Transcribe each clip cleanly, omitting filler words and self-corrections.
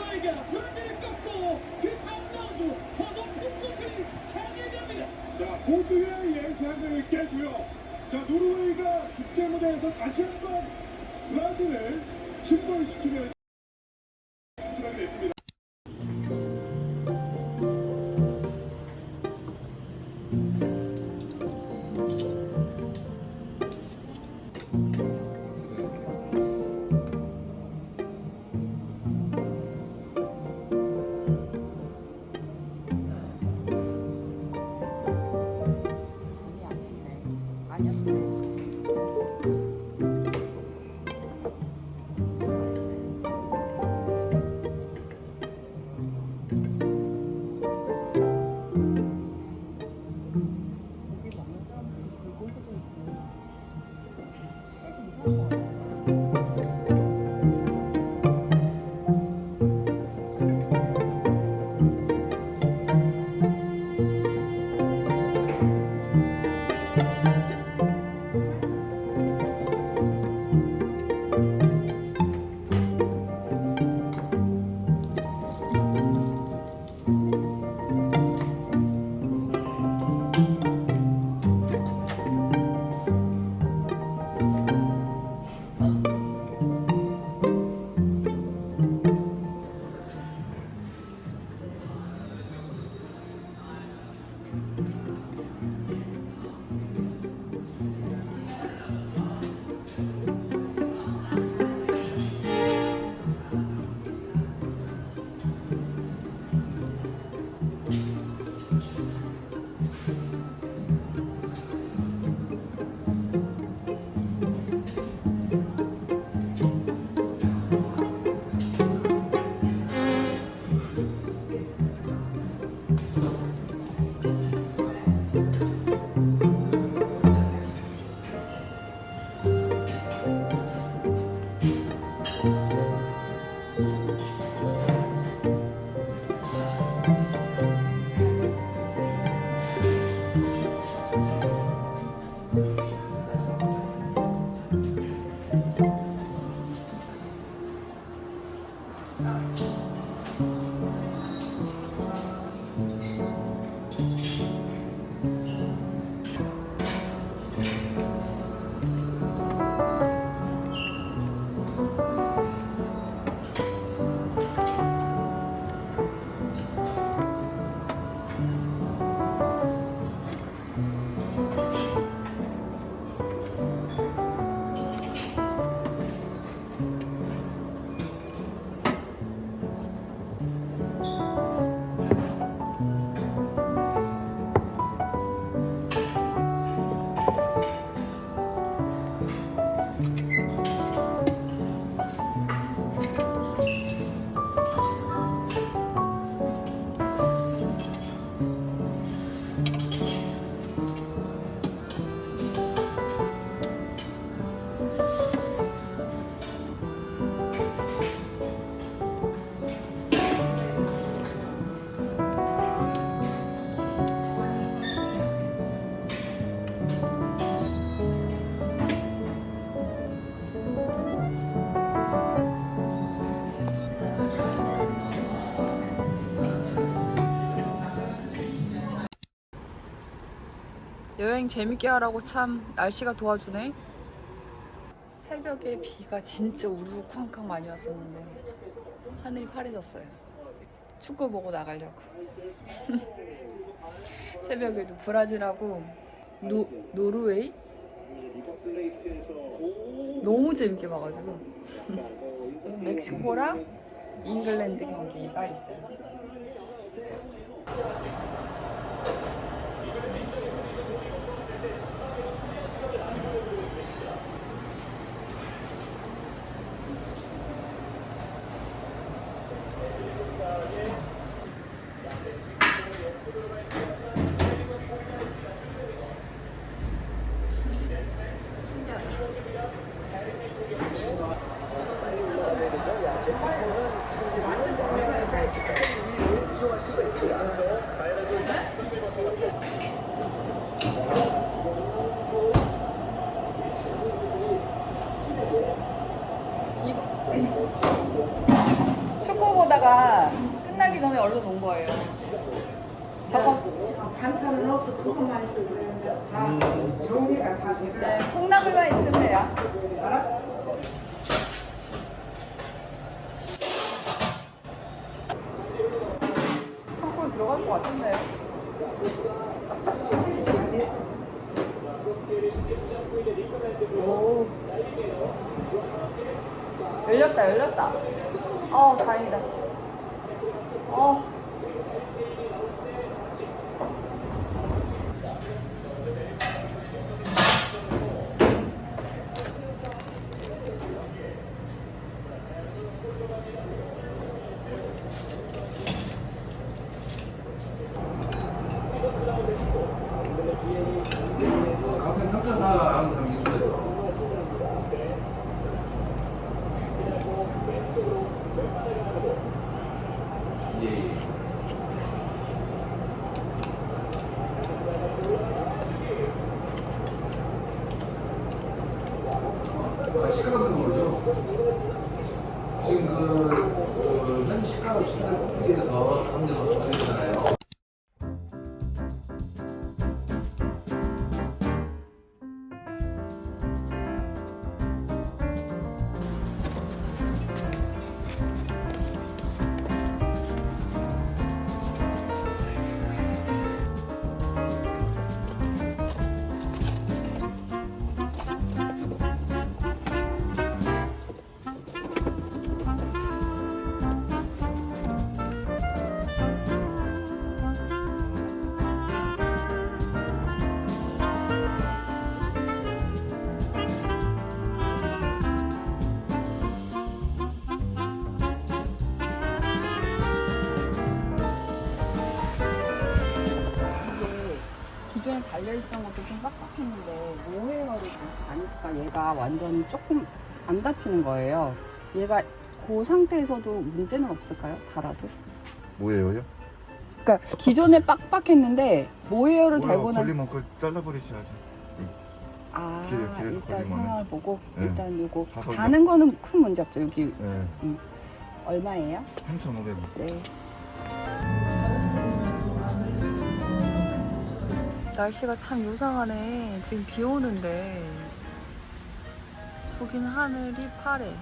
노르웨이가 브라질을 꺾고 그 다음 라운드 더 높은 곳을 향해 갑니다. 자, 모두의 예상을 깨고요. 자, 노르웨이가 국제 무대에서 다시 한번 브라질을 신고시키는 시간이 됐습니다. 여행 재밌게 하라고 참 날씨가 도와주네. 새벽에 비가 진짜 우르르 쾅쾅 많이 왔었는데 하늘이 파래졌어요. 축구 보고 나가려고. 새벽에도 브라질하고 노르웨이 너무 재밌게 봐가지고 멕시코랑 잉글랜드 경기가 있어요. 축구 보다가 끝나기 전에 얼른 온 거예요. 저거 반찬은 없어 그것만 있으면 되는데 다 정리가 다 되고 네, 콩나물만 있으면 돼요. 알았어. 콩나물 들어갈 것 같은데요. 오. 열렸다, 열렸다. 다행이다. 같은 상가사 항상 있어요. 예, 예. 시간은 모르죠. 지금 현 시간 시간 꼭대기에서 3년 전이잖아요. 기존에 달려있던 것도 좀 빡빡했는데 모헤어를 다시 다니까 얘가 완전 조금 안 다치는 거예요. 얘가 그 상태에서도 문제는 없을까요? 달아도? 뭐예요? 그러니까 기존에 빡빡했는데 모헤어를 달고 난 걸리면 그걸 잘라버리셔야죠. 길에서 일단 걸리면은. 상황을 보고 네. 일단 요거 사서 다는 거는 큰 문제 없죠. 여기 네. 얼마예요? 3,500원. 네. 날씨가 참 요상하네. 지금 비 오는데 저긴 하늘이 파래.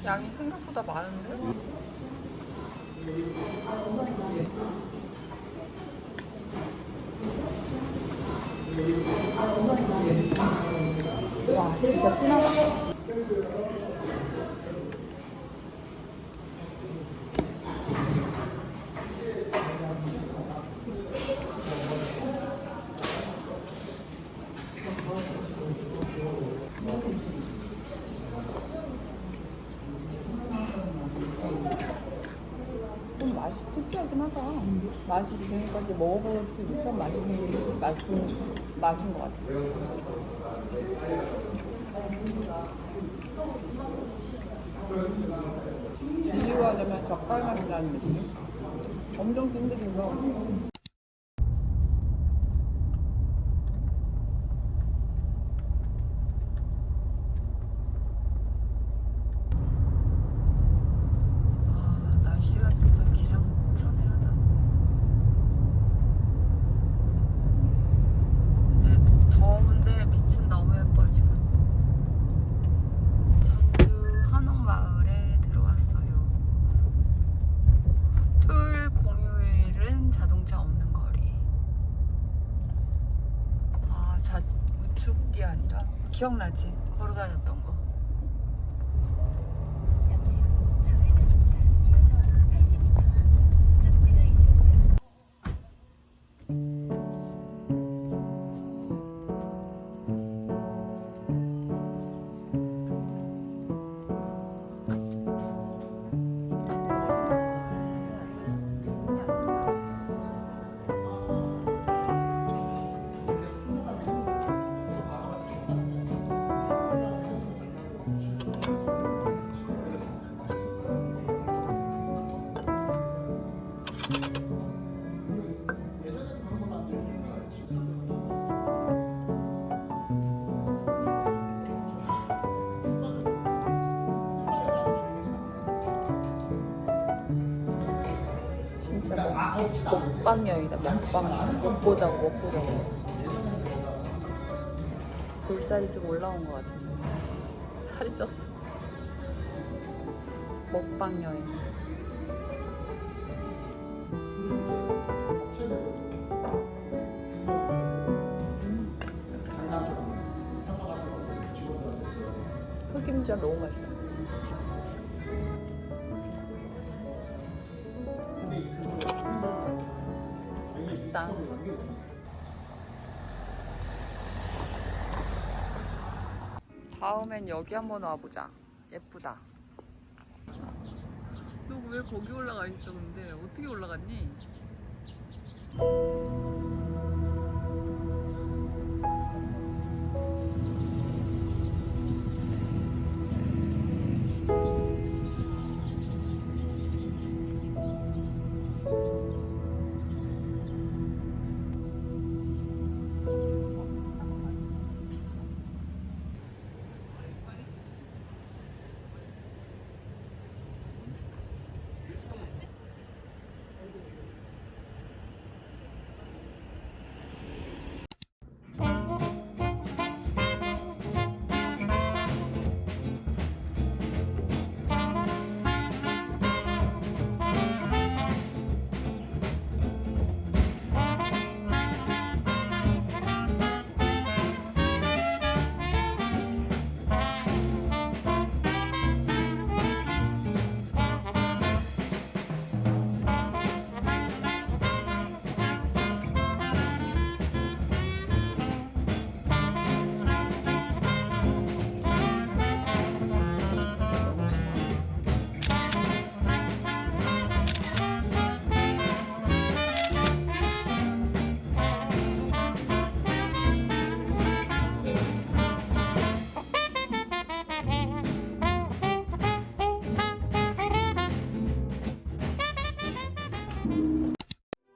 양이 생각보다 많은데? 와 진짜 진하다. 좀 맛이 특이하긴 하다. 맛이 지금까지 먹어보지 못한 맛인 것 같아. 비유하자면 젓갈 맛이 나는 느낌? 엄청 찐득해서. 날씨가 진짜 기상천외하다. 근데 더운데 빛은 너무 예뻐 지금. 전주 한옥마을에 들어왔어요. 토요일 공휴일은 자동차 없는 거리. 우측이 아니라 기억나지? 걸어 다녔던 거. 잠시 후 좌회전입니다. 이어서 80m 앞 목적지가 있습니다. 먹방 여행이다. 먹방. 먹고 자고 먹고 자고. 볼살이 좀 올라온 것 같은데 살이 쪘어. 먹방 여행. 흑임자 너무 맛있어. 맛있다. 다음엔 여기 한번 와보자. 예쁘다. 너 왜 거기 올라가 있어? 근데 어떻게 올라갔니?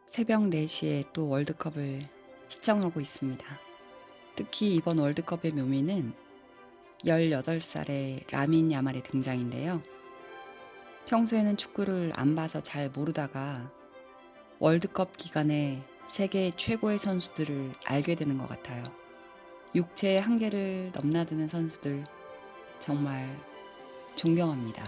새벽 4시에 또 월드컵을 시청하고 있습니다. 특히 이번 월드컵의 묘미는 18살의 라민 야말의 등장인데요. 평소에는 축구를 안 봐서 잘 모르다가 월드컵 기간에 세계 최고의 선수들을 알게 되는 것 같아요. 육체의 한계를 넘나드는 선수들 정말 존경합니다.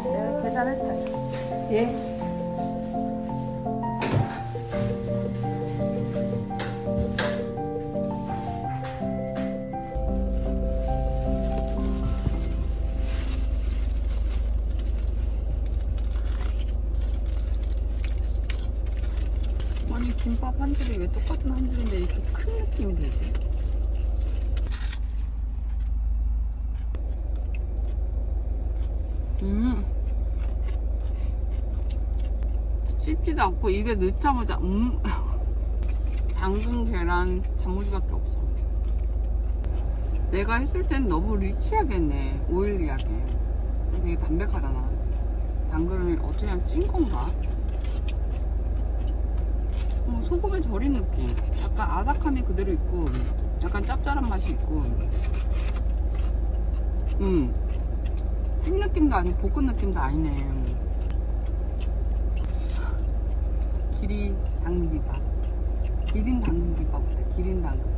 네, 계산했어요. 예. 아니 김밥 한 줄이 왜 똑같은 한 줄인데 이렇게 큰 느낌이 들지? 씹지도 않고 입에 넣자마자 당근, 계란, 단무지밖에 없어. 내가 했을 땐 너무 리치하게 했네. 오일리하게. 되게 담백하잖아. 당근을 어떻게 하면 찐 건가? 소금에 절인 느낌. 약간 아삭함이 그대로 있고 약간 짭짤한 맛이 있고 찐 느낌도 아니고 볶은 느낌도 아니네. 기린 당근김밥. 기린 당근김밥 어때? 기린 당근.